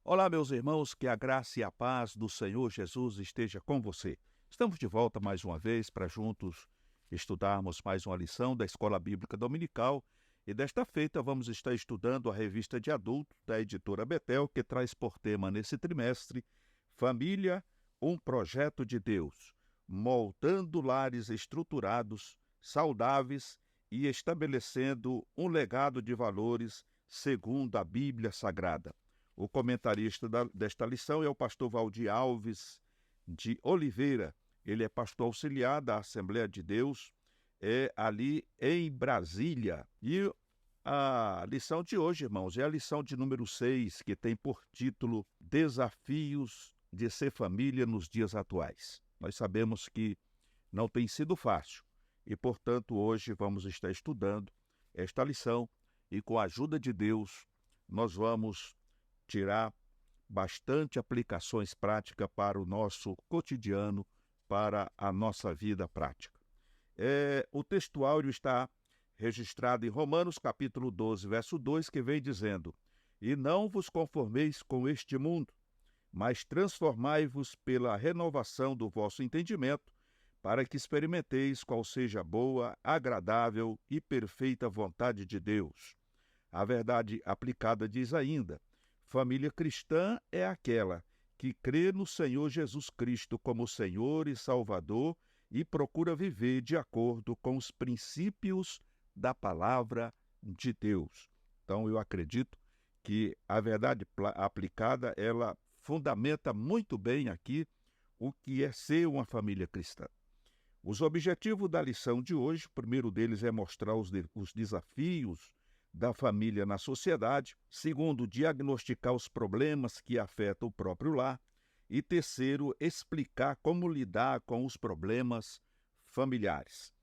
Olá, meus irmãos, que a graça e a paz do Senhor Jesus esteja com você. Estamos de volta mais uma vez para juntos estudarmos mais uma lição da Escola Bíblica Dominical e desta feita vamos estar estudando a revista de adultos da editora Betel, que traz por tema nesse trimestre Família, um projeto de Deus, moldando lares estruturados, saudáveis e estabelecendo um legado de valores segundo a Bíblia Sagrada. O comentarista desta lição é o pastor Valdir Alves de Oliveira. Ele é pastor auxiliar da Assembleia de Deus, ali em Brasília. E a lição de hoje, irmãos, é a lição de número 6, que tem por título Desafios de ser família nos dias atuais. Nós sabemos que não tem sido fácil e, portanto, hoje vamos estar estudando esta lição e, com a ajuda de Deus, nós vamos tirar bastante aplicações práticas para o nosso cotidiano, para a nossa vida prática. O textuário está registrado em Romanos, capítulo 12, verso 2, que vem dizendo: E não vos conformeis com este mundo, mas transformai-vos pela renovação do vosso entendimento, para que experimenteis qual seja a boa, agradável e perfeita vontade de Deus. A verdade aplicada diz ainda: família cristã é aquela que crê no Senhor Jesus Cristo como Senhor e Salvador e procura viver de acordo com os princípios da palavra de Deus. Então, eu acredito que a verdade aplicada, ela fundamenta muito bem aqui o que é ser uma família cristã. Os objetivos da lição de hoje, o primeiro deles é mostrar os desafios da família na sociedade. Segundo, diagnosticar os problemas que afetam o próprio lar. E terceiro, explicar como lidar com os problemas familiares.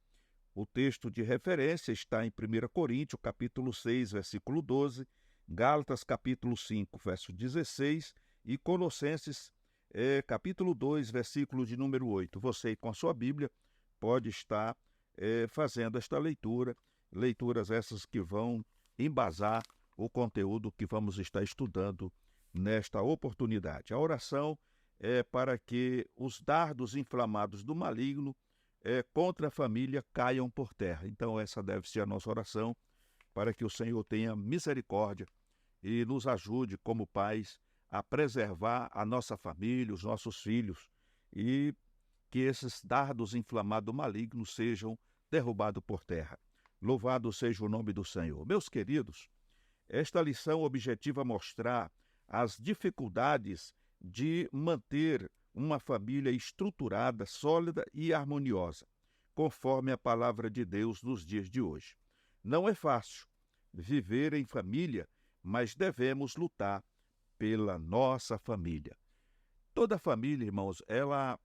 O texto de referência está em 1 Coríntios, capítulo 6, versículo 12, Gálatas, capítulo 5, verso 16 e Colossenses, capítulo 2, versículo de número 8. Você, com a sua Bíblia, pode estar fazendo esta leitura, leituras essas que vão embasar o conteúdo que vamos estar estudando nesta oportunidade. A oração é para que os dardos inflamados do maligno contra a família caiam por terra. Então essa deve ser a nossa oração, para que o Senhor tenha misericórdia e nos ajude como pais a preservar a nossa família, os nossos filhos, e que esses dardos inflamados do maligno sejam derrubados por terra. Louvado seja o nome do Senhor. Meus queridos, esta lição objetiva mostrar as dificuldades de manter uma família estruturada, sólida e harmoniosa, conforme a palavra de Deus nos dias de hoje. Não é fácil viver em família, mas devemos lutar pela nossa família. Toda família, irmãos, ela,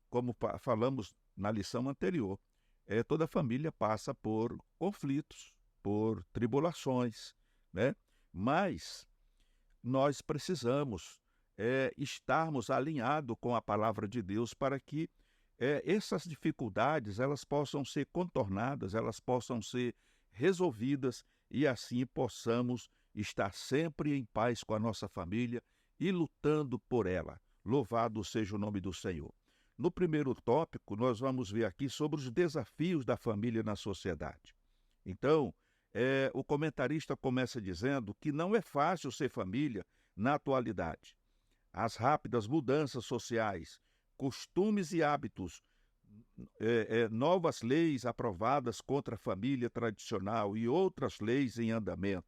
como falamos na lição anterior, toda família passa por conflitos, por tribulações, né? Mas nós precisamos estarmos alinhados com a palavra de Deus para que essas dificuldades elas possam ser contornadas, elas possam ser resolvidas e assim possamos estar sempre em paz com a nossa família e lutando por ela. Louvado seja o nome do Senhor. No primeiro tópico, nós vamos ver aqui sobre os desafios da família na sociedade. Então, o comentarista começa dizendo que não é fácil ser família na atualidade. As rápidas mudanças sociais, costumes e hábitos, novas leis aprovadas contra a família tradicional e outras leis em andamento,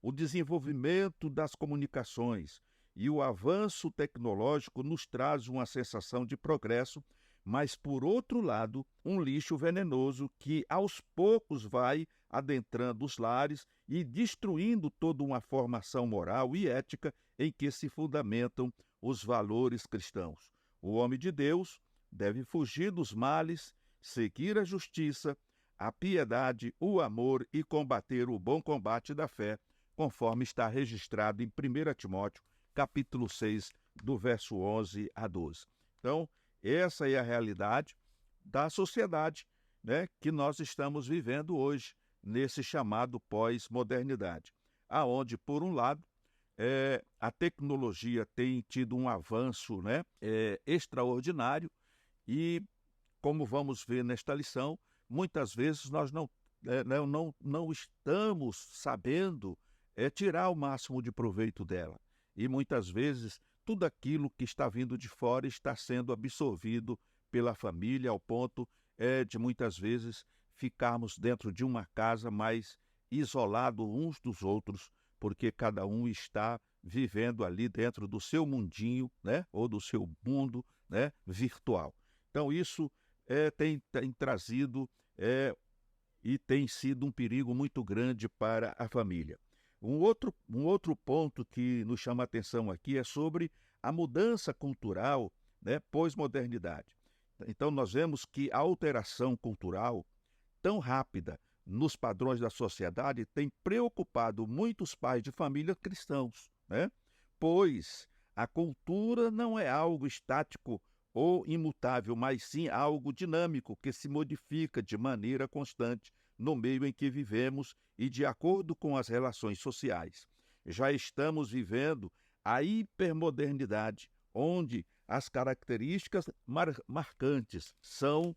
o desenvolvimento das comunicações e o avanço tecnológico nos traz uma sensação de progresso, mas, por outro lado, um lixo venenoso que, aos poucos, vai adentrando os lares e destruindo toda uma formação moral e ética em que se fundamentam os valores cristãos. O homem de Deus deve fugir dos males, seguir a justiça, a piedade, o amor e combater o bom combate da fé, conforme está registrado em 1 Timóteo, capítulo 6, do verso 11 a 12. Então, essa é a realidade da sociedade, né, que nós estamos vivendo hoje, nesse chamado pós-modernidade, aonde, por um lado, a tecnologia tem tido um avanço, né, extraordinário e, como vamos ver nesta lição, muitas vezes nós não estamos sabendo tirar o máximo de proveito dela. E muitas vezes tudo aquilo que está vindo de fora está sendo absorvido pela família, ao ponto de muitas vezes ficarmos dentro de uma casa mais isolados uns dos outros, porque cada um está vivendo ali dentro do seu mundinho, né, ou do seu mundo, né, virtual. Então isso tem trazido e tem sido um perigo muito grande para a família. Um outro ponto que nos chama a atenção aqui é sobre a mudança cultural, né, pós-modernidade. Então nós vemos que a alteração cultural tão rápida nos padrões da sociedade tem preocupado muitos pais de família cristãos, né? Pois a cultura não é algo estático ou imutável, mas sim algo dinâmico que se modifica de maneira constante no meio em que vivemos e de acordo com as relações sociais. Já estamos vivendo a hipermodernidade, onde as características marcantes são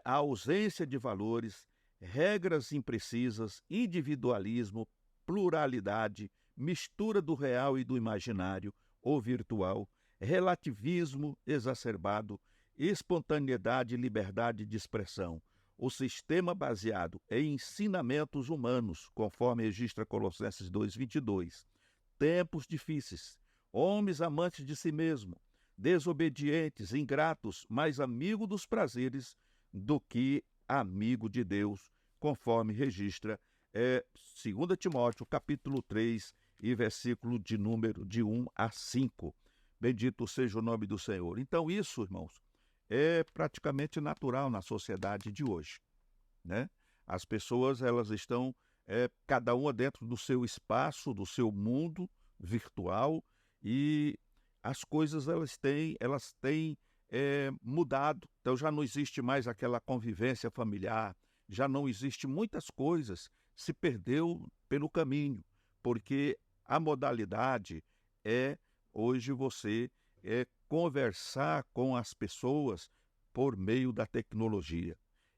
a ausência de valores, regras imprecisas, individualismo, pluralidade, mistura do real e do imaginário ou virtual, relativismo exacerbado, espontaneidade e liberdade de expressão. O sistema baseado em ensinamentos humanos, conforme registra Colossenses 2:22. Tempos difíceis, homens amantes de si mesmo, desobedientes, ingratos, mais amigo dos prazeres do que amigo de Deus, conforme registra 2 Timóteo, capítulo 3, e versículo de número de 1 a 5. Bendito seja o nome do Senhor. Então isso, irmãos, é praticamente natural na sociedade de hoje, né? As pessoas, elas estão cada uma dentro do seu espaço, do seu mundo virtual, e as coisas elas têm mudado. Então já não existe mais aquela convivência familiar, já não existe muitas coisas, se perdeu pelo caminho, porque a modalidade hoje você conversar com as pessoas por meio da tecnologia.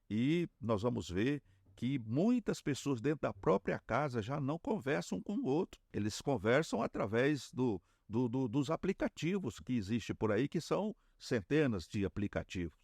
E nós vamos ver que muitas pessoas dentro da própria casa já não conversam com o outro. Eles conversam através dos aplicativos que existem por aí, que são centenas de aplicativos.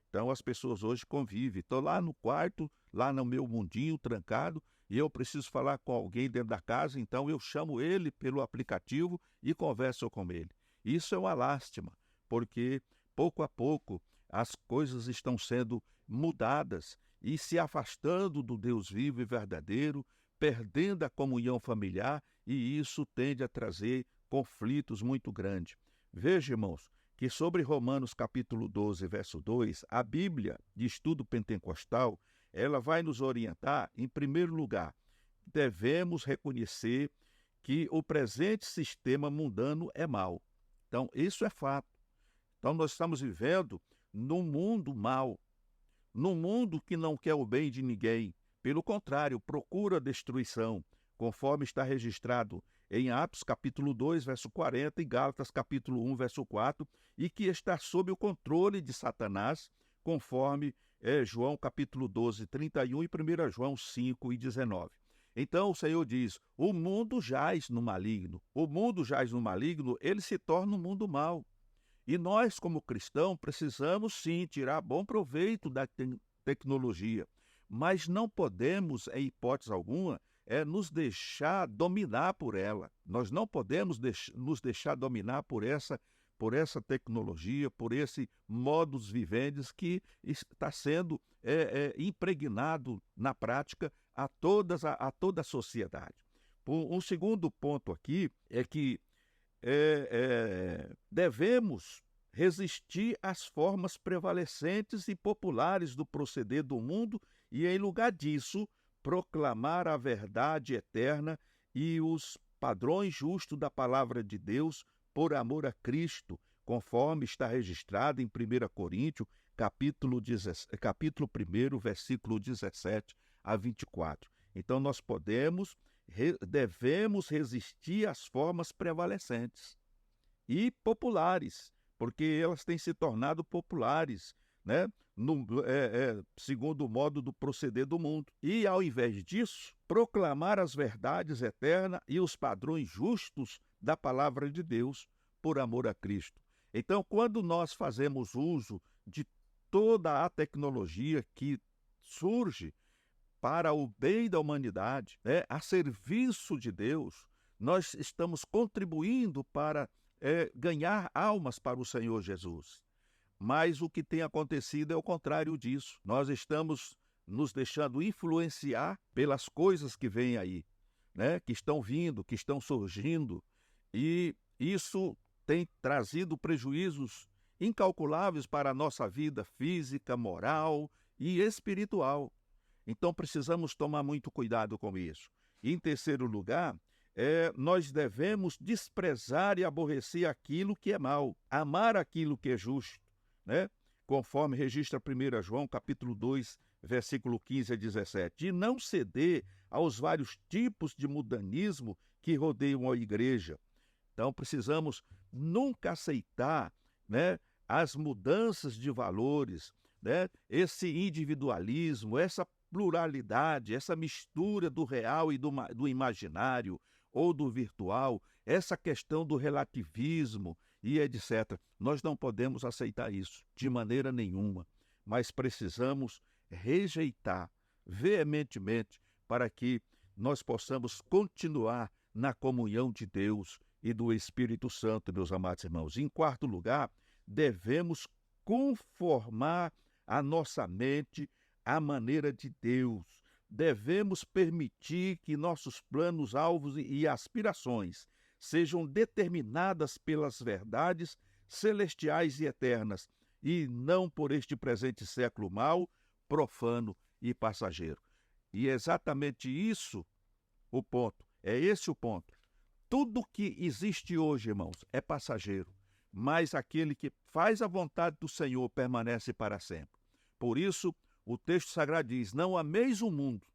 Então as pessoas hoje convivem. Estou lá no quarto, lá no meu mundinho trancado, e eu preciso falar com alguém dentro da casa, então eu chamo ele pelo aplicativo e converso com ele. Isso é uma lástima, porque pouco a pouco as coisas estão sendo mudadas e se afastando do Deus vivo e verdadeiro, perdendo a comunhão familiar, e isso tende a trazer conflitos muito grandes. Veja, irmãos, que sobre Romanos capítulo 12, verso 2, a Bíblia de Estudo Pentecostal, ela vai nos orientar, em primeiro lugar, devemos reconhecer que o presente sistema mundano é mau. Então, isso é fato. Então, nós estamos vivendo num mundo mau, num mundo que não quer o bem de ninguém. Pelo contrário, procura a destruição, conforme está registrado em Atos capítulo 2, verso 40, e Gálatas capítulo 1, verso 4, e que está sob o controle de Satanás, conforme João capítulo 12, 31 e 1 João 5 e 19. Então o Senhor diz, o mundo jaz no maligno. O mundo jaz no maligno, ele se torna um mundo mau. E nós, como cristãos, precisamos sim tirar bom proveito da tecnologia, mas não podemos, em hipótese alguma, nos deixar dominar por ela. Nós não podemos nos deixar dominar por essa tecnologia, por esse modus vivendi que está sendo impregnado na prática a toda a sociedade. Um segundo ponto aqui é que devemos resistir às formas prevalecentes e populares do proceder do mundo e, em lugar disso, proclamar a verdade eterna e os padrões justos da palavra de Deus por amor a Cristo, conforme está registrado em 1 Coríntios, capítulo 1, versículo 17 a 24. Então, nós podemos devemos resistir às formas prevalecentes e populares, porque elas têm se tornado populares, né? Segundo o modo do proceder do mundo. E, ao invés disso, proclamar as verdades eternas e os padrões justos da palavra de Deus por amor a Cristo. Então, quando nós fazemos uso de toda a tecnologia que surge para o bem da humanidade, né, a serviço de Deus, nós estamos contribuindo para ganhar almas para o Senhor Jesus. Mas o que tem acontecido é o contrário disso. Nós estamos nos deixando influenciar pelas coisas que vêm aí, né, que estão vindo, que estão surgindo, e isso tem trazido prejuízos incalculáveis para a nossa vida física, moral e espiritual. Então, precisamos tomar muito cuidado com isso. E, em terceiro lugar, nós devemos desprezar e aborrecer aquilo que é mal, amar aquilo que é justo, né? Conforme registra 1 João, capítulo 2, versículo 15 a 17, e não ceder aos vários tipos de mundanismo que rodeiam a igreja. Então, precisamos nunca aceitar, né, as mudanças de valores, né, esse individualismo, essa pluralidade, essa mistura do real e do imaginário ou do virtual, essa questão do relativismo e etc. Nós não podemos aceitar isso de maneira nenhuma, mas precisamos rejeitar veementemente para que nós possamos continuar na comunhão de Deus e do Espírito Santo, meus amados irmãos. Em quarto lugar, devemos conformar a nossa mente à maneira de Deus. Devemos permitir que nossos planos, alvos e aspirações sejam determinadas pelas verdades celestiais e eternas, e não por este presente século mau, profano e passageiro. E é exatamente isso o ponto, é esse o ponto. Tudo que existe hoje, irmãos, é passageiro, mas aquele que faz a vontade do Senhor permanece para sempre. Por isso, o texto sagrado diz, não ameis o mundo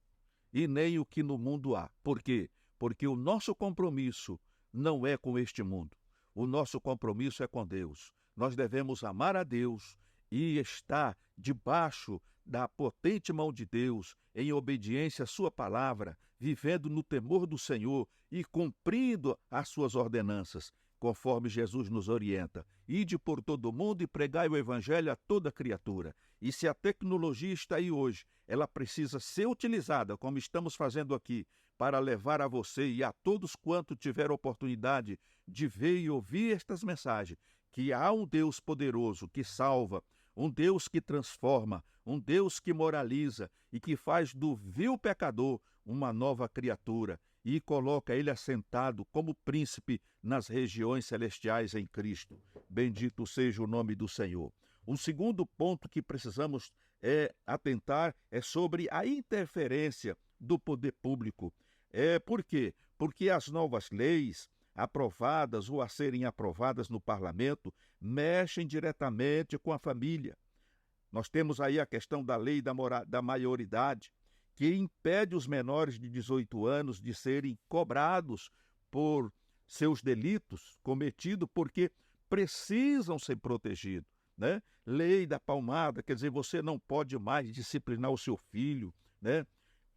e nem o que no mundo há. Por quê? Porque o nosso compromisso não é com este mundo. O nosso compromisso é com Deus. Nós devemos amar a Deus e estar debaixo da potente mão de Deus, em obediência à sua palavra, vivendo no temor do Senhor e cumprindo as suas ordenanças, conforme Jesus nos orienta. Ide por todo o mundo e pregai o evangelho a toda criatura. E se a tecnologia está aí hoje, ela precisa ser utilizada, como estamos fazendo aqui, para levar a você e a todos quanto tiver oportunidade de ver e ouvir estas mensagens, que há um Deus poderoso que salva, um Deus que transforma, um Deus que moraliza e que faz do vil pecador uma nova criatura e coloca ele assentado como príncipe nas regiões celestiais em Cristo. Bendito seja o nome do Senhor. O segundo ponto que precisamos atentar é sobre a interferência do poder público. Por quê? Porque as novas leis aprovadas ou a serem aprovadas no parlamento mexem diretamente com a família. Nós temos aí a questão da lei da maioridade, que impede os menores de 18 anos de serem cobrados por seus delitos cometidos, porque precisam ser protegidos, né? Lei da palmada, quer dizer, você não pode mais disciplinar o seu filho, né?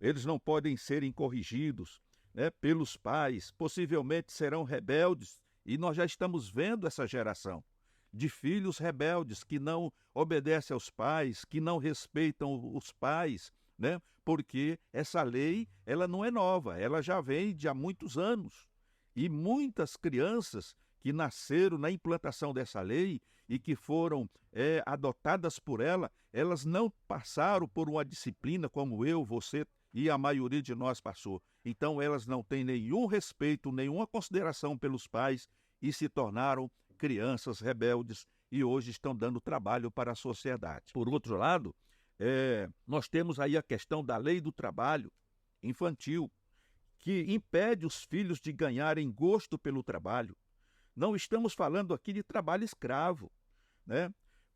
Eles não podem serem corrigidos, né, pelos pais, possivelmente serão rebeldes, e nós já estamos vendo essa geração de filhos rebeldes que não obedecem aos pais, que não respeitam os pais, né? Porque essa lei ela não é nova, ela já vem de há muitos anos. E muitas crianças que nasceram na implantação dessa lei e que foram adotadas por ela, elas não passaram por uma disciplina como eu, você e a maioria de nós passou. Então elas não têm nenhum respeito, nenhuma consideração pelos pais e se tornaram crianças rebeldes e hoje estão dando trabalho para a sociedade. Por outro lado, nós temos aí a questão da lei do trabalho infantil, que impede os filhos de ganharem gosto pelo trabalho. Não estamos falando aqui de trabalho escravo, né?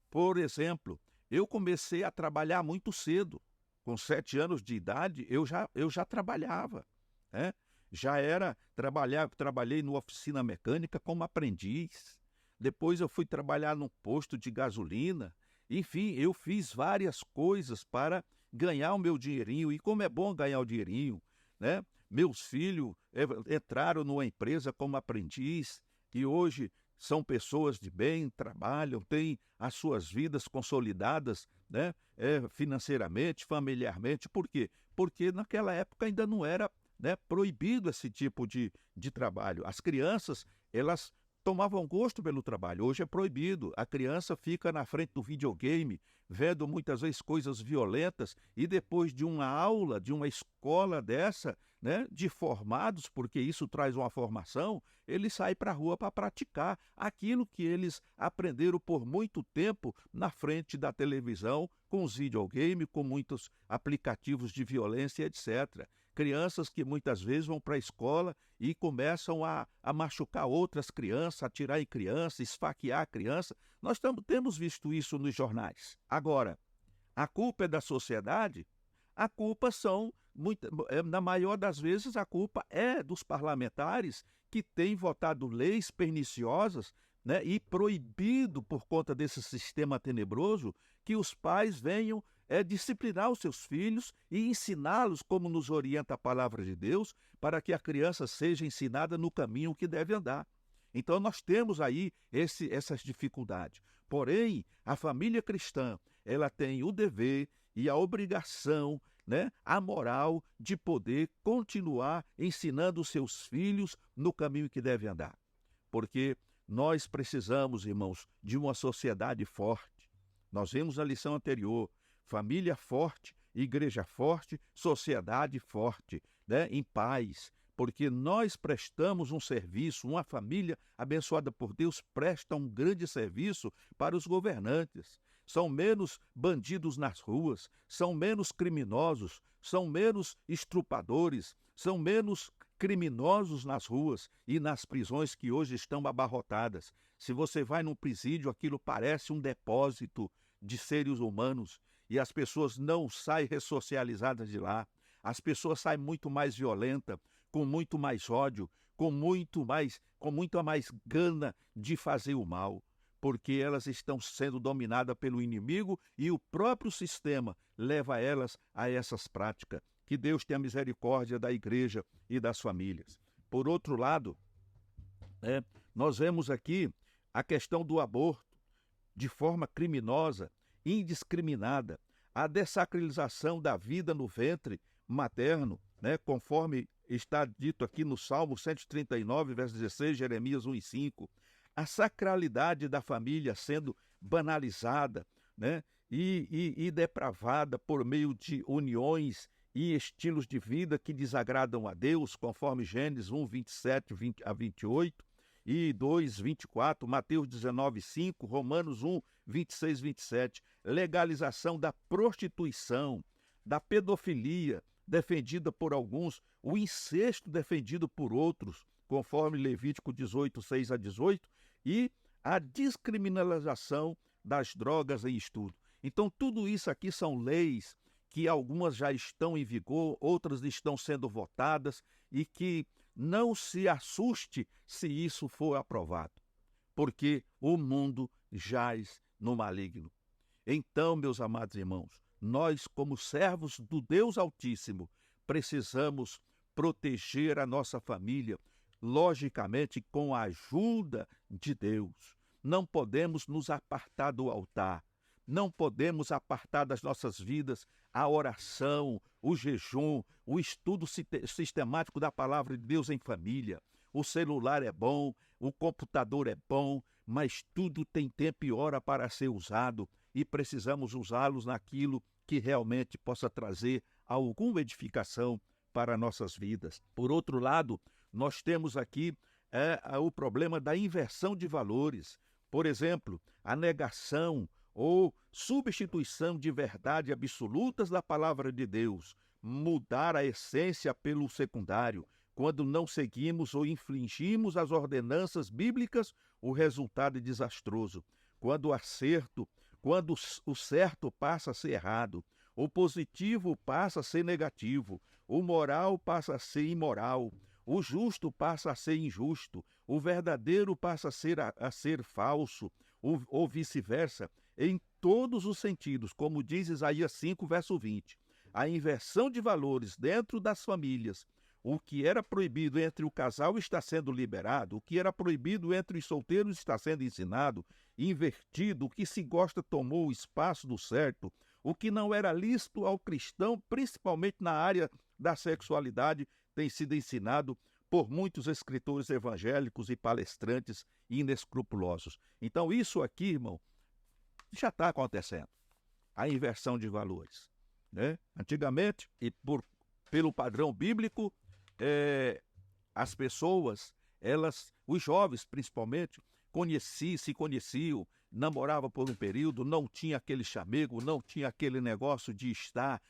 Por exemplo, eu comecei a trabalhar muito cedo. Com 7 anos de idade, eu já trabalhava, né? Trabalhei numa oficina mecânica como aprendiz. Depois eu fui trabalhar num posto de gasolina. Enfim, eu fiz várias coisas para ganhar o meu dinheirinho. E como é bom ganhar o dinheirinho, né? Meus filhos entraram numa empresa como aprendiz e hoje são pessoas de bem, trabalham, têm as suas vidas consolidadas, né? Financeiramente, familiarmente. Por quê? Porque naquela época ainda não era, né, proibido esse tipo de trabalho. As crianças, elas tomavam gosto pelo trabalho. Hoje é proibido. A criança fica na frente do videogame, vendo muitas vezes coisas violentas, e depois de uma aula, de uma escola dessa, né, de formados, porque isso traz uma formação, eles saem para a rua para praticar aquilo que eles aprenderam por muito tempo na frente da televisão, com os videogames, com muitos aplicativos de violência, etc. Crianças que muitas vezes vão para a escola e começam a machucar outras crianças, atirar em criança, esfaquear a criança. Nós temos visto isso nos jornais. Agora, a culpa é da sociedade? A culpa na maior das vezes, a culpa é dos parlamentares que têm votado leis perniciosas, né, e proibido, por conta desse sistema tenebroso, que os pais venham disciplinar os seus filhos e ensiná-los como nos orienta a palavra de Deus, para que a criança seja ensinada no caminho que deve andar. Então nós temos aí essas dificuldades. Porém, a família cristã, ela tem o dever e a obrigação, né, a moral de poder continuar ensinando os seus filhos no caminho que deve andar. Porque nós precisamos, irmãos, de uma sociedade forte. Nós vimos na lição anterior, família forte, igreja forte, sociedade forte, né, em paz. Porque nós prestamos um serviço, uma família abençoada por Deus presta um grande serviço para os governantes. São menos bandidos nas ruas, são menos criminosos, são menos estrupadores, são menos criminosos nas ruas e nas prisões que hoje estão abarrotadas. Se você vai num presídio, aquilo parece um depósito de seres humanos e as pessoas não saem ressocializadas de lá. As pessoas saem muito mais violentas, com muito mais ódio, com muita mais gana de fazer o mal, porque elas estão sendo dominadas pelo inimigo e o próprio sistema leva elas a essas práticas. Que Deus tenha misericórdia da igreja e das famílias. Por outro lado, nós vemos aqui a questão do aborto de forma criminosa, indiscriminada, a dessacralização da vida no ventre materno, né, conforme está dito aqui no Salmo 139, verso 16, Jeremias 1 e 5, a sacralidade da família sendo banalizada, né, e depravada por meio de uniões e estilos de vida que desagradam a Deus, conforme Gênesis 1, 27 a 28, e 2, 24, Mateus 19, 5, Romanos 1, 26, 27, legalização da prostituição, da pedofilia, defendida por alguns, o incesto defendido por outros, conforme Levítico 18, 6 a 18, e a descriminalização das drogas em estudo. Então, tudo isso aqui são leis que algumas já estão em vigor, outras estão sendo votadas, e que não se assuste se isso for aprovado, porque o mundo jaz no maligno. Então, meus amados irmãos, nós, como servos do Deus Altíssimo, precisamos proteger a nossa família, logicamente com a ajuda de Deus. Não podemos nos apartar do altar, não podemos apartar das nossas vidas a oração, o jejum, o estudo sistemático da palavra de Deus em família. O celular é bom, o computador é bom, mas tudo tem tempo e hora para ser usado e precisamos usá-los naquilo que realmente possa trazer alguma edificação para nossas vidas. Por outro lado, nós temos aqui o problema da inversão de valores. Por exemplo, a negação ou substituição de verdade absolutas da palavra de Deus, mudar a essência pelo secundário. Quando não seguimos ou infringimos as ordenanças bíblicas, o resultado é desastroso. Quando o certo passa a ser errado, o positivo passa a ser negativo, o moral passa a ser imoral, O justo passa a ser injusto, o verdadeiro passa a ser falso, ou vice-versa, em todos os sentidos, como diz Isaías 5, verso 20. A inversão de valores dentro das famílias. O que era proibido entre o casal está sendo liberado, o que era proibido entre os solteiros está sendo ensinado, invertido, o que se gosta tomou o espaço do certo, o que não era lícito ao cristão, principalmente na área da sexualidade, tem sido ensinado por muitos escritores evangélicos e palestrantes inescrupulosos. Então isso aqui, irmão, já está acontecendo, a inversão de valores, né? Antigamente, e pelo padrão bíblico, as pessoas, os jovens principalmente, se conheciam, namoravam por um período, não tinha aquele chamego, não tinha aquele negócio de estar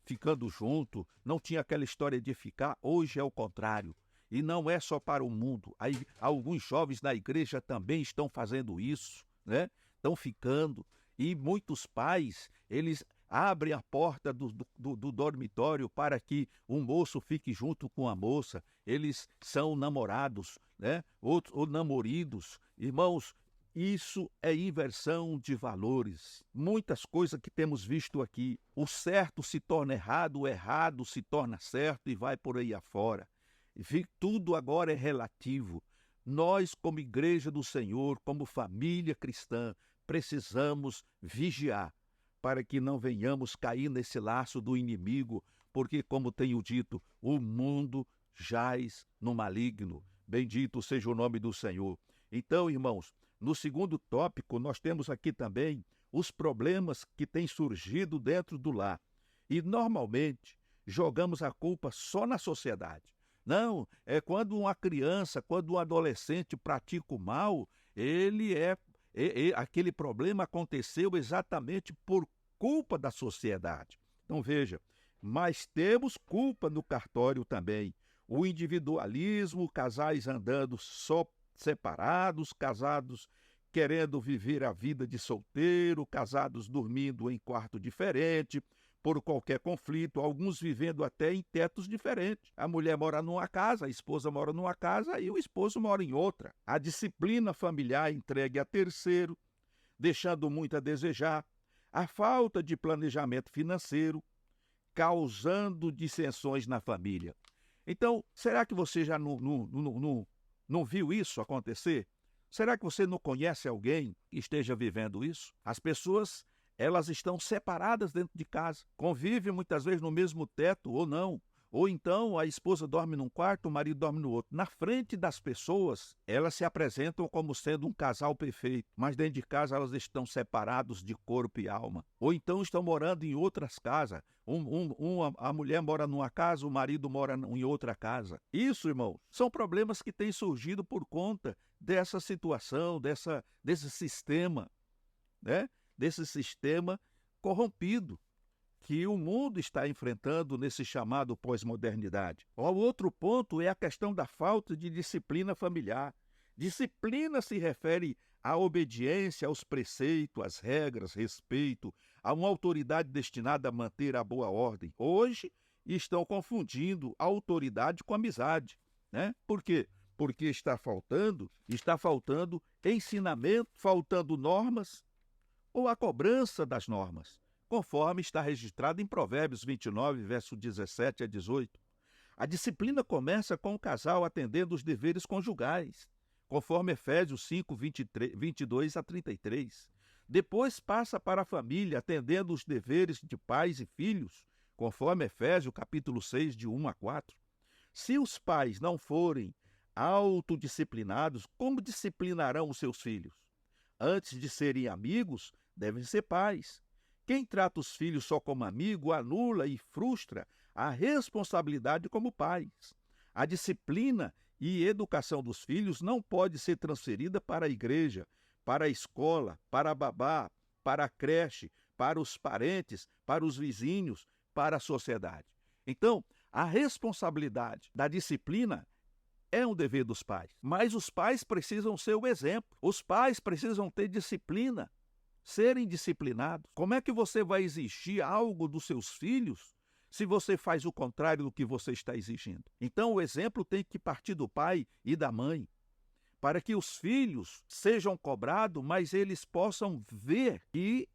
ficando junto, não tinha aquela história de ficar. Hoje é o contrário. E não é só para o mundo. Aí, alguns jovens na igreja também estão fazendo isso, né? Estão ficando. E muitos pais, eles abrem a porta do dormitório para que um moço fique junto com a moça. Eles são namorados, né? Ou namoridos. Irmãos, isso é inversão de valores. Muitas coisas que temos visto aqui. O certo se torna errado, o errado se torna certo e vai por aí afora. Tudo agora é relativo. Nós, como igreja do Senhor, como família cristã, precisamos vigiar para que não venhamos cair nesse laço do inimigo, porque, como tenho dito, o mundo jaz no maligno. Bendito seja o nome do Senhor. Então, irmãos, no segundo tópico, nós temos aqui também os problemas que têm surgido dentro do lar. E, normalmente, jogamos a culpa só na sociedade. Não, é quando uma criança, quando um adolescente pratica o mal, aquele problema aconteceu exatamente por culpa da sociedade. Então veja, mas temos culpa no cartório também. O individualismo, casais andando só separados, casados querendo viver a vida de solteiro, casados dormindo em quarto diferente, por qualquer conflito, alguns vivendo até em tetos diferentes. A mulher mora numa casa, a esposa mora numa casa e o esposo mora em outra. A disciplina familiar entregue a terceiro, deixando muito a desejar. A falta de planejamento financeiro, causando dissensões na família. Então, será que você já não viu isso acontecer? Será que você não conhece alguém que esteja vivendo isso? As pessoas, elas estão separadas dentro de casa, convivem muitas vezes no mesmo teto ou não. Ou então a esposa dorme num quarto, o marido dorme no outro. Na frente das pessoas, elas se apresentam como sendo um casal perfeito, mas dentro de casa elas estão separados de corpo e alma. Ou então estão morando em outras casas. A mulher mora numa casa, o marido mora em outra casa. Isso, irmão, são problemas que têm surgido por conta dessa situação, desse sistema, né? Desse sistema corrompido que o mundo está enfrentando nesse chamado pós-modernidade. O outro ponto é a questão da falta de disciplina familiar. Disciplina se refere à obediência aos preceitos, às regras, respeito, a uma autoridade destinada a manter a boa ordem. Hoje estão confundindo a autoridade com a amizade, né? Por quê? Porque está faltando ensinamento, faltando normas ou a cobrança das normas, conforme está registrado em Provérbios 29, verso 17 a 18. A disciplina começa com o casal atendendo os deveres conjugais, conforme Efésios 5, 22 a 33. Depois passa para a família, atendendo os deveres de pais e filhos, conforme Efésios capítulo 6, de 1 a 4. Se os pais não forem autodisciplinados, como disciplinarão os seus filhos? Antes de serem amigos, devem ser pais. Quem trata os filhos só como amigo anula e frustra a responsabilidade como pais. A disciplina e educação dos filhos não pode ser transferida para a igreja, para a escola, para a babá, para a creche, para os parentes, para os vizinhos, para a sociedade. Então, a responsabilidade da disciplina é um dever dos pais, mas os pais precisam ser o exemplo. Os pais precisam ter disciplina, serem disciplinados. Como é que você vai exigir algo dos seus filhos se você faz o contrário do que você está exigindo? Então, o exemplo tem que partir do pai e da mãe, para que os filhos sejam cobrados, mas eles possam ver que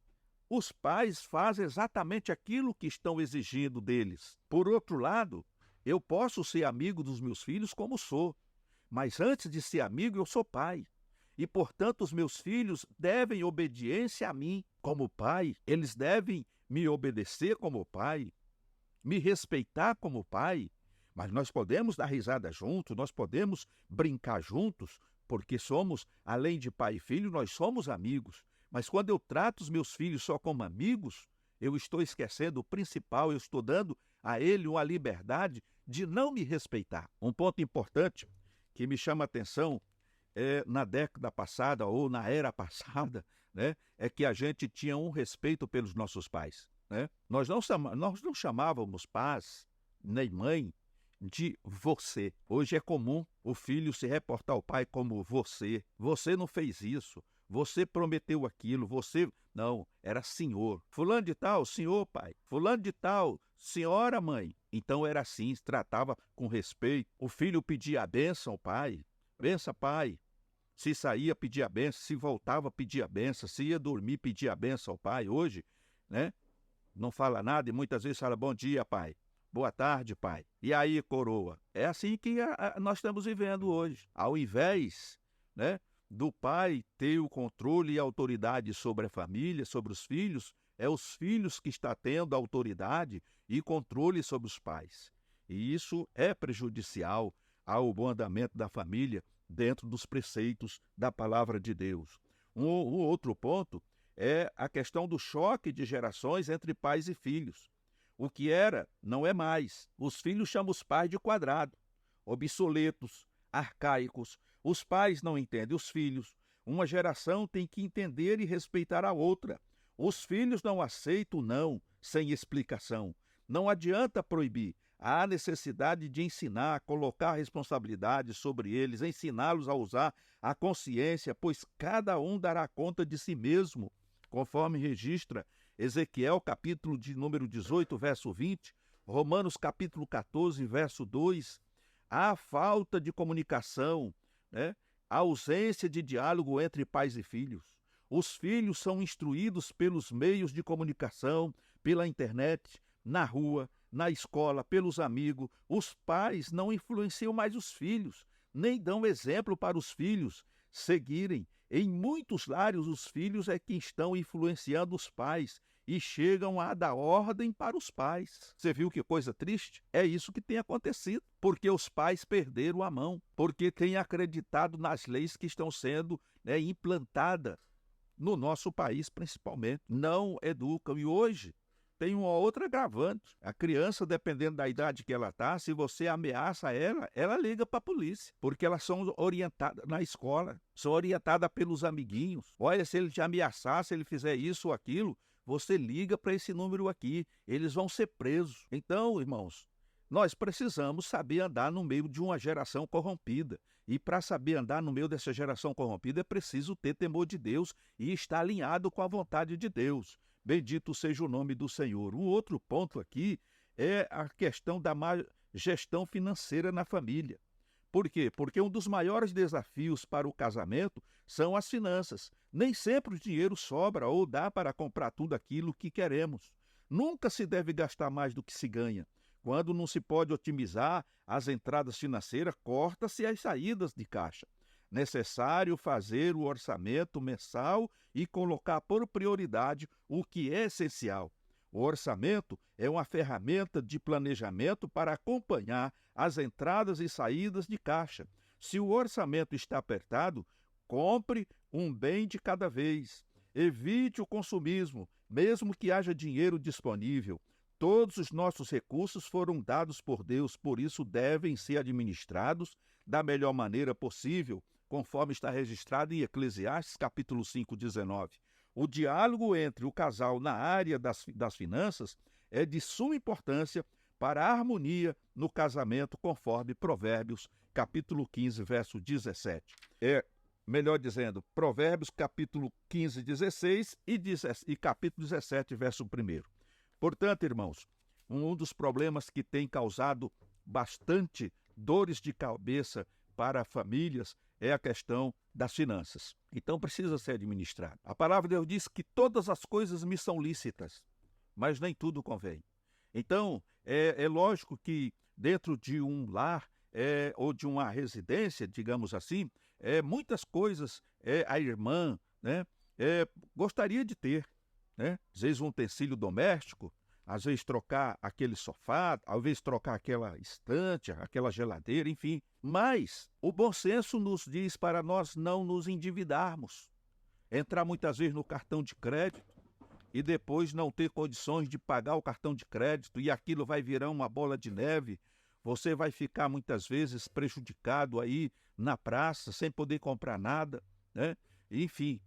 os pais fazem exatamente aquilo que estão exigindo deles. Por outro lado, eu posso ser amigo dos meus filhos como sou, mas antes de ser amigo, eu sou pai. E, portanto, os meus filhos devem obediência a mim como pai, eles devem me obedecer como pai, me respeitar como pai, mas nós podemos dar risada juntos, nós podemos brincar juntos, porque somos, além de pai e filho, nós somos amigos. Mas quando eu trato os meus filhos só como amigos, eu estou esquecendo o principal, eu estou dando a ele uma liberdade de não me respeitar. Um ponto importante que me chama a atenção na década passada ou na era passada, né, é que a gente tinha um respeito pelos nossos pais. Né? Nós não chamávamos pais nem mãe de você. Hoje é comum o filho se reportar ao pai como você. Você não fez isso. Você prometeu aquilo, você... Não, era senhor. Fulano de tal, senhor pai. Fulano de tal, senhora mãe. Então era assim, se tratava com respeito. O filho pedia a bênção ao pai. Benção, pai. Se saía, pedia a bênção. Se voltava, pedia a bênção. Se ia dormir, pedia a bênção ao pai. Hoje, né, não fala nada e muitas vezes fala bom dia, pai. Boa tarde, pai. E aí, coroa? É assim que nós estamos vivendo hoje. Ao invés, né, do pai ter o controle e a autoridade sobre a família, sobre os filhos, é os filhos que estão tendo autoridade e controle sobre os pais. E isso é prejudicial ao bom andamento da família dentro dos preceitos da palavra de Deus. Um outro ponto é a questão do choque de gerações entre pais e filhos. O que era, não é mais. Os filhos chamam os pais de quadrado, obsoletos, arcaicos. Os pais não entendem os filhos. Uma geração tem que entender e respeitar a outra. Os filhos não aceitam o não sem explicação. Não adianta proibir. Há necessidade de ensinar, colocar a responsabilidade sobre eles, ensiná-los a usar a consciência, pois cada um dará conta de si mesmo, conforme registra Ezequiel, capítulo de número 18, verso 20, Romanos, capítulo 14, verso 2. Há falta de comunicação, né? A ausência de diálogo entre pais e filhos. Os filhos são instruídos pelos meios de comunicação, pela internet, na rua, na escola, pelos amigos. Os pais não influenciam mais os filhos, nem dão exemplo para os filhos seguirem. Em muitos lares, os filhos é que estão influenciando os pais e chegam a dar ordem para os pais. Você viu que coisa triste? É isso que tem acontecido, porque os pais perderam a mão, porque têm acreditado nas leis que estão sendo implantadas no nosso país, principalmente. Não educam. E hoje tem uma outra agravante. A criança, dependendo da idade que ela está, se você ameaça ela liga para a polícia, porque elas são orientadas na escola, são orientadas pelos amiguinhos. Olha, se ele te ameaçar, se ele fizer isso ou aquilo, você liga para esse número aqui, eles vão ser presos. Então, irmãos, nós precisamos saber andar no meio de uma geração corrompida. E para saber andar no meio dessa geração corrompida, é preciso ter temor de Deus e estar alinhado com a vontade de Deus. Bendito seja o nome do Senhor. Um outro ponto aqui é a questão da má gestão financeira na família. Por quê? Porque um dos maiores desafios para o casamento são as finanças. Nem sempre o dinheiro sobra ou dá para comprar tudo aquilo que queremos. Nunca se deve gastar mais do que se ganha. Quando não se pode otimizar as entradas financeiras, corta-se as saídas de caixa. Necessário fazer o orçamento mensal e colocar por prioridade o que é essencial. O orçamento é uma ferramenta de planejamento para acompanhar as entradas e saídas de caixa. Se o orçamento está apertado, compre um bem de cada vez. Evite o consumismo, mesmo que haja dinheiro disponível. Todos os nossos recursos foram dados por Deus, por isso devem ser administrados da melhor maneira possível, conforme está registrado em Eclesiastes, capítulo 5, 19. O diálogo entre o casal na área das finanças é de suma importância para a harmonia no casamento, conforme Provérbios, capítulo 15, verso 17. Melhor dizendo, Provérbios, capítulo 15, 16 e capítulo 17, verso 1. Portanto, irmãos, um dos problemas que tem causado bastante dores de cabeça para famílias é a questão das finanças. Então precisa ser administrado. A palavra de Deus diz que todas as coisas me são lícitas, mas nem tudo convém. Então, é lógico que dentro de um lar ou de uma residência, digamos assim, muitas coisas a irmã, né, gostaria de ter, né? Às vezes um utensílio doméstico, às vezes trocar aquele sofá, às vezes trocar aquela estante, aquela geladeira, enfim. Mas o bom senso nos diz para nós não nos endividarmos, entrar muitas vezes no cartão de crédito e depois não ter condições de pagar o cartão de crédito e aquilo vai virar uma bola de neve. Você vai ficar muitas vezes prejudicado aí na praça, sem poder comprar nada, né? Enfim,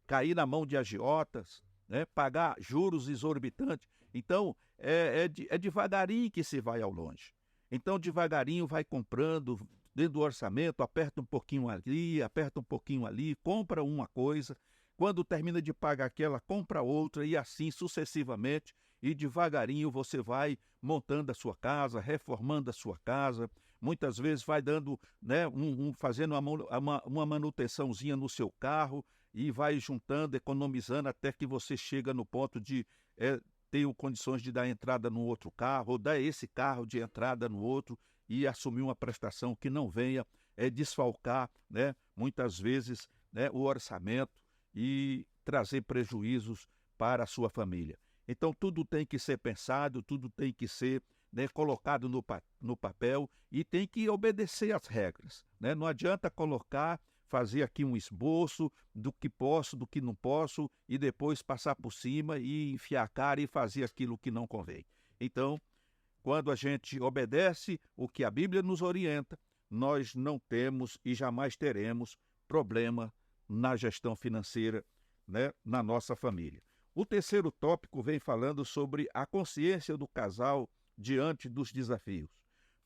cair na mão de agiotas, né? Pagar juros exorbitantes. Então, é devagarinho que se vai ao longe. Então, devagarinho vai comprando, dentro do orçamento, aperta um pouquinho ali, compra uma coisa. Quando termina de pagar aquela, compra outra e assim sucessivamente. E devagarinho você vai montando a sua casa, reformando a sua casa. Muitas vezes vai dando, né, fazendo uma manutençãozinha no seu carro e vai juntando, economizando até que você chega no ponto de ter condições de dar entrada no outro carro, ou dar esse carro de entrada no outro e assumir uma prestação que não venha desfalcar, né, muitas vezes, né, o orçamento e trazer prejuízos para a sua família. Então, tudo tem que ser pensado, tudo tem que ser, né, colocado no papel e tem que obedecer às regras, né? Não adianta fazer aqui um esboço do que posso, do que não posso e depois passar por cima e enfiar a cara e fazer aquilo que não convém. Então, quando a gente obedece o que a Bíblia nos orienta, nós não temos e jamais teremos problema na gestão financeira, né, na nossa família. O terceiro tópico vem falando sobre a consciência do casal diante dos desafios.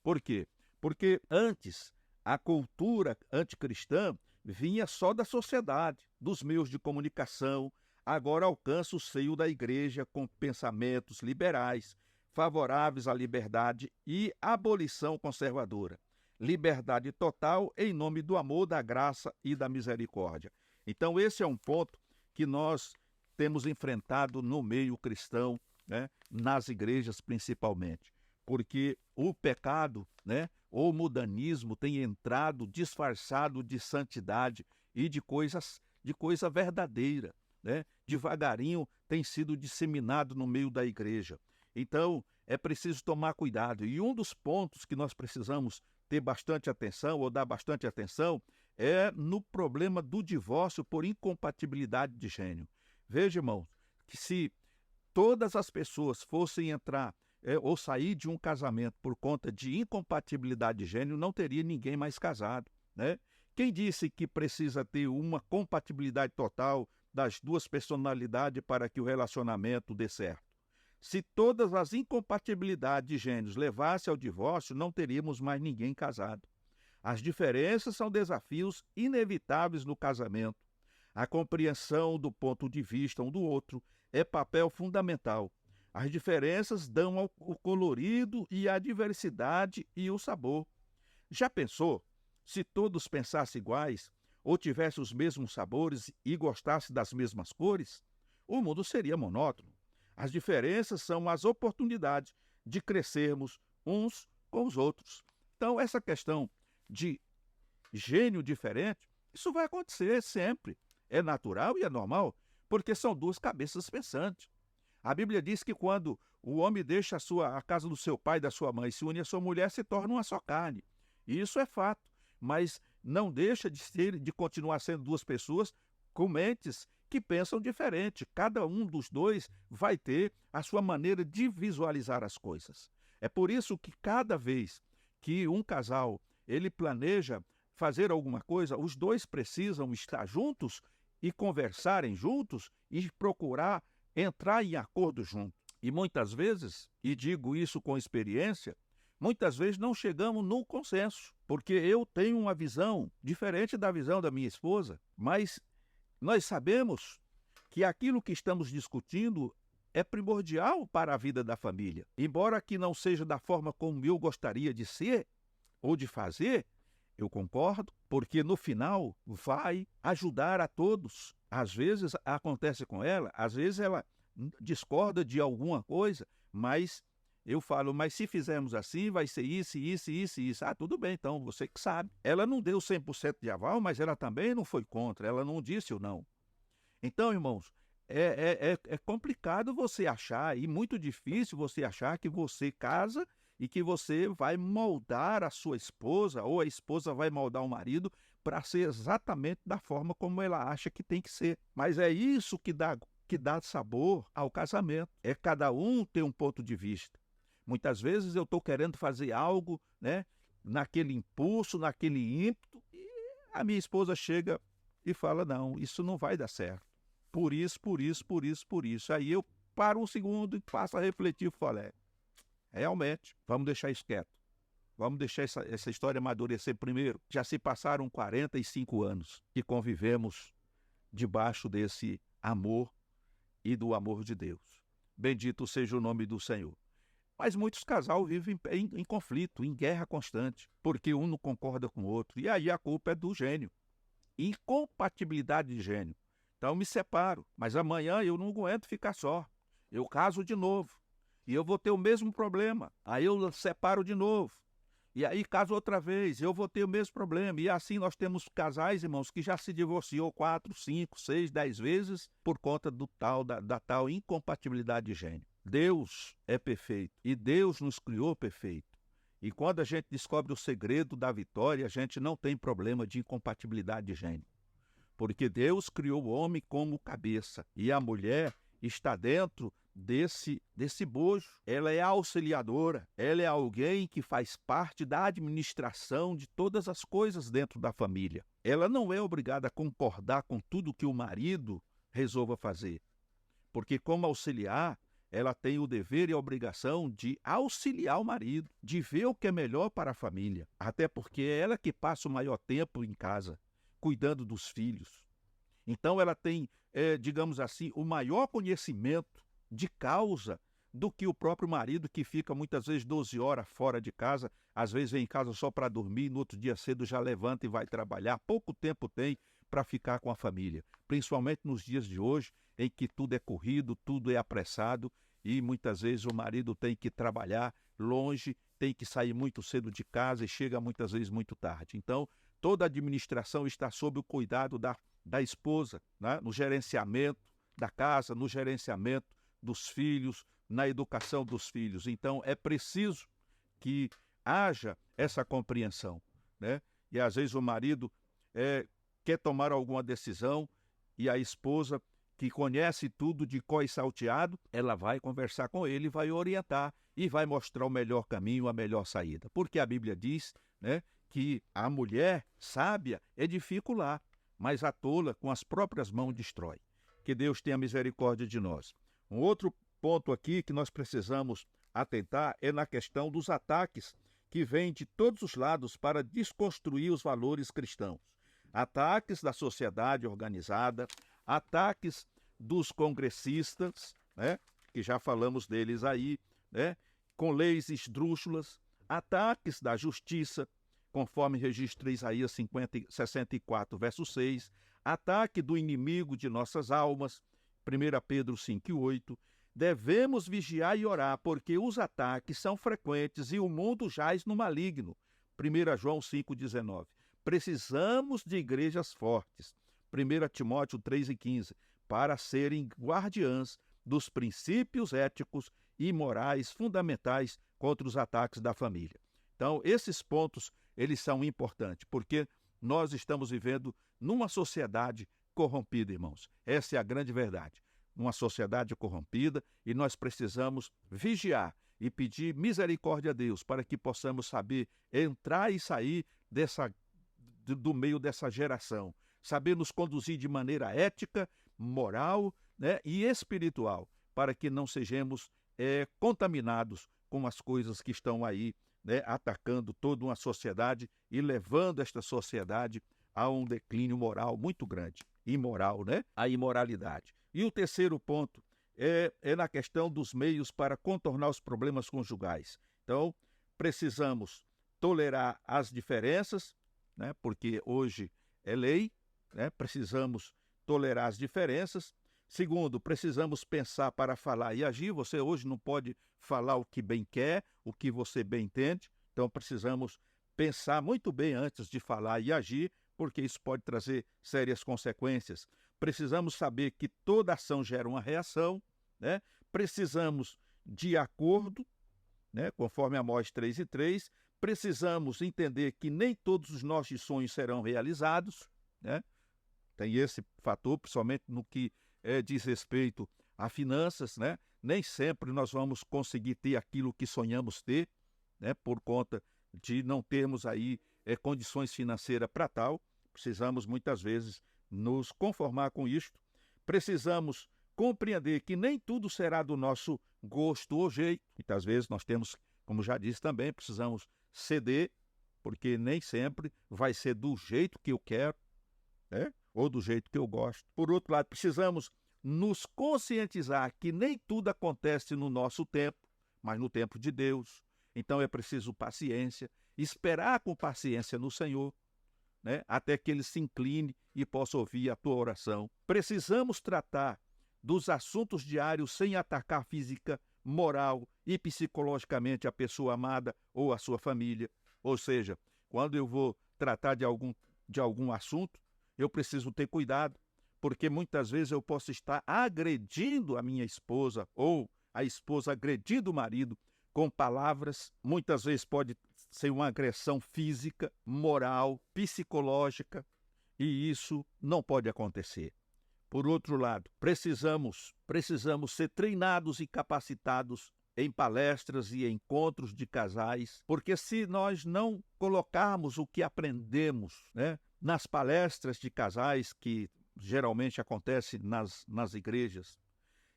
Por quê? Porque antes a cultura anticristã vinha só da sociedade, dos meios de comunicação, agora alcança o seio da igreja com pensamentos liberais, favoráveis à liberdade e abolição conservadora. Liberdade total em nome do amor, da graça e da misericórdia. Então esse é um ponto que nós temos enfrentado no meio cristão, né, nas igrejas principalmente, porque o pecado, né, ou o mudanismo tem entrado disfarçado de santidade e de coisa verdadeira, né? Devagarinho tem sido disseminado no meio da igreja. Então, é preciso tomar cuidado. E um dos pontos que nós precisamos ter bastante atenção, ou dar bastante atenção, é no problema do divórcio por incompatibilidade de gênero. Veja, irmãos, que se todas as pessoas fossem entrar ou sair de um casamento por conta de incompatibilidade de gênero, não teria ninguém mais casado, né? Quem disse que precisa ter uma compatibilidade total das duas personalidades para que o relacionamento dê certo? Se todas as incompatibilidades de gêneros levassem ao divórcio, não teríamos mais ninguém casado. As diferenças são desafios inevitáveis no casamento. A compreensão do ponto de vista um do outro é papel fundamental. As diferenças dão o colorido e a diversidade e o sabor. Já pensou se todos pensassem iguais ou tivessem os mesmos sabores e gostassem das mesmas cores? O mundo seria monótono. As diferenças são as oportunidades de crescermos uns com os outros. Então, essa questão de gênio diferente, isso vai acontecer sempre. É natural e é normal, porque são duas cabeças pensantes. A Bíblia diz que quando o homem deixa a casa do seu pai e da sua mãe, se une à sua mulher, se torna uma só carne. E isso é fato, mas não deixa de continuar sendo duas pessoas com mentes que pensam diferente. Cada um dos dois vai ter a sua maneira de visualizar as coisas. É por isso que cada vez que um casal ele planeja fazer alguma coisa, os dois precisam estar juntos e conversarem juntos e procurar entrar em acordo junto. E muitas vezes, e digo isso com experiência, muitas vezes não chegamos no consenso, porque eu tenho uma visão diferente da visão da minha esposa, mas nós sabemos que aquilo que estamos discutindo é primordial para a vida da família. Embora que não seja da forma como eu gostaria de ser ou de fazer, eu concordo, porque no final vai ajudar a todos. Às vezes acontece com ela, às vezes ela discorda de alguma coisa, mas eu falo, mas se fizermos assim, vai ser isso, isso, isso, isso. Ah, tudo bem, então, você que sabe. Ela não deu 100% de aval, mas ela também não foi contra, ela não disse o não. Então, irmãos, é complicado você achar, e muito difícil você achar que você casa e que você vai moldar a sua esposa, ou a esposa vai moldar o marido para ser exatamente da forma como ela acha que tem que ser. Mas é isso que dá sabor ao casamento. É cada um ter um ponto de vista. Muitas vezes eu estou querendo fazer algo, né, naquele impulso, naquele ímpeto, e a minha esposa chega e fala, não, isso não vai dar certo. Por isso, por isso, por isso, por isso. Aí eu paro um segundo e passo a refletir e falo, realmente, vamos deixar isso quieto. Vamos deixar essa história amadurecer primeiro. Já se passaram 45 anos que convivemos debaixo desse amor e do amor de Deus. Bendito seja o nome do Senhor. Mas muitos casais vivem em conflito, em guerra constante, porque um não concorda com o outro. E aí a culpa é do gênio. Incompatibilidade de gênio. Então eu me separo, mas amanhã eu não aguento ficar só. Eu caso de novo. E eu vou ter o mesmo problema. Aí eu separo de novo. E aí caso outra vez, eu vou ter o mesmo problema. E assim nós temos casais, irmãos, que já se divorciou 4, 5, 6, 10 vezes por conta da tal incompatibilidade de gênio. Deus é perfeito e Deus nos criou perfeito. E quando a gente descobre o segredo da vitória, a gente não tem problema de incompatibilidade de gênio. Porque Deus criou o homem como cabeça e a mulher está dentro desse bojo. Ela é auxiliadora, ela é alguém que faz parte da administração de todas as coisas dentro da família. Ela não é obrigada a concordar com tudo que o marido resolva fazer, porque como auxiliar, ela tem o dever e a obrigação de auxiliar o marido, de ver o que é melhor para a família, até porque é ela que passa o maior tempo em casa, cuidando dos filhos. Então ela tem, digamos assim, o maior conhecimento de causa do que o próprio marido, que fica muitas vezes 12 horas fora de casa, às vezes vem em casa só para dormir, no outro dia cedo já levanta e vai trabalhar, pouco tempo tem para ficar com a família, principalmente nos dias de hoje, em que tudo é corrido, tudo é apressado, e muitas vezes o marido tem que trabalhar longe, tem que sair muito cedo de casa e chega muitas vezes muito tarde. Então, toda a administração está sob o cuidado da esposa, né? No gerenciamento da casa, no gerenciamento dos filhos, na educação dos filhos. Então, é preciso que haja essa compreensão, né? E às vezes o marido quer tomar alguma decisão e a esposa, que conhece tudo de có e salteado, ela vai conversar com ele, vai orientar e vai mostrar o melhor caminho, a melhor saída. Porque a Bíblia diz, né, que a mulher sábia edifica o lar, mas a tola com as próprias mãos destrói. Que Deus tenha misericórdia de nós. Um outro ponto aqui que nós precisamos atentar é na questão dos ataques que vêm de todos os lados para desconstruir os valores cristãos. Ataques da sociedade organizada, ataques dos congressistas, né, que já falamos deles aí, né, com leis esdrúxulas, ataques da justiça, conforme registra Isaías 64, verso 6, ataque do inimigo de nossas almas, 1 Pedro 5:8, devemos vigiar e orar, porque os ataques são frequentes e o mundo jaz no maligno, 1 João 5:19. Precisamos de igrejas fortes, 1 Timóteo 3:15, para serem guardiãs dos princípios éticos e morais fundamentais contra os ataques da família. Então, esses pontos, eles são importantes, porque nós estamos vivendo numa sociedade corrompida, irmãos. Essa é a grande verdade. Uma sociedade corrompida, e nós precisamos vigiar e pedir misericórdia a Deus para que possamos saber entrar e sair do meio dessa geração, saber nos conduzir de maneira ética, moral, né, e espiritual, para que não sejamos contaminados com as coisas que estão aí, né, atacando toda uma sociedade e levando esta sociedade a um declínio moral muito grande. Imoral, né? A imoralidade. E o terceiro ponto é na questão dos meios para contornar os problemas conjugais. Então, precisamos tolerar as diferenças, né, porque hoje é lei, né, precisamos tolerar as diferenças. Segundo, precisamos pensar para falar e agir. Você hoje não pode falar o que bem quer, o que você bem entende. Então, precisamos pensar muito bem antes de falar e agir, porque isso pode trazer sérias consequências. Precisamos saber que toda ação gera uma reação, né? Precisamos de acordo, né? Conforme Amós 3:3, precisamos entender que nem todos os nossos sonhos serão realizados, né? Tem esse fator, principalmente no que diz respeito a finanças, né? Nem sempre nós vamos conseguir ter aquilo que sonhamos ter, né? Por conta de não termos aí condições financeiras para tal. Precisamos muitas vezes nos conformar com isto. Precisamos compreender que nem tudo será do nosso gosto ou jeito. Muitas vezes nós temos, como já disse também, precisamos ceder, porque nem sempre vai ser do jeito que eu quero, né? Ou do jeito que eu gosto. Por outro lado, precisamos nos conscientizar que nem tudo acontece no nosso tempo, mas no tempo de Deus. Então é preciso paciência, esperar com paciência no Senhor, né, até que Ele se incline e possa ouvir a tua oração. Precisamos tratar dos assuntos diários sem atacar física, moral e psicologicamente a pessoa amada ou a sua família. Ou seja, quando eu vou tratar de algum assunto, eu preciso ter cuidado, porque muitas vezes eu posso estar agredindo a minha esposa ou a esposa agredindo o marido com palavras. Muitas vezes pode ser uma agressão física, moral, psicológica, e isso não pode acontecer. Por outro lado, precisamos ser treinados e capacitados em palestras e encontros de casais, porque se nós não colocarmos o que aprendemos, né, nas palestras de casais, que geralmente acontece nas igrejas,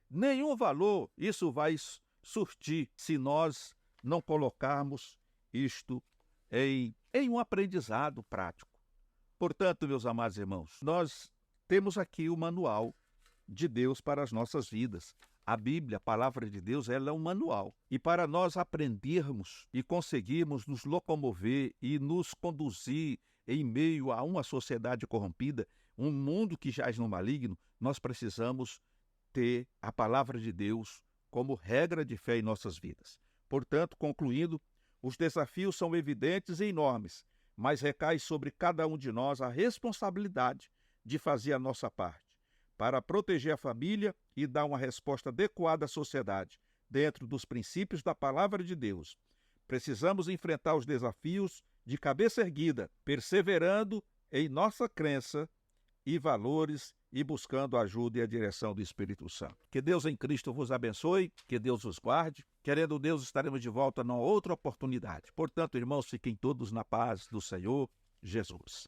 nenhum valor isso vai surtir se nós não colocarmos isto em um aprendizado prático. Portanto, meus amados irmãos, nós temos aqui o manual de Deus para as nossas vidas. A Bíblia, a palavra de Deus, ela é um manual. E para nós aprendermos e conseguirmos nos locomover e nos conduzir em meio a uma sociedade corrompida, um mundo que jaz no maligno, nós precisamos ter a palavra de Deus como regra de fé em nossas vidas. Portanto, concluindo, os desafios são evidentes e enormes, mas recai sobre cada um de nós a responsabilidade de fazer a nossa parte para proteger a família e dar uma resposta adequada à sociedade, dentro dos princípios da palavra de Deus. Precisamos enfrentar os desafios de cabeça erguida, perseverando em nossa crença e valores e buscando a ajuda e a direção do Espírito Santo. Que Deus em Cristo vos abençoe, que Deus os guarde. Querendo Deus, estaremos de volta numa outra oportunidade. Portanto, irmãos, fiquem todos na paz do Senhor Jesus.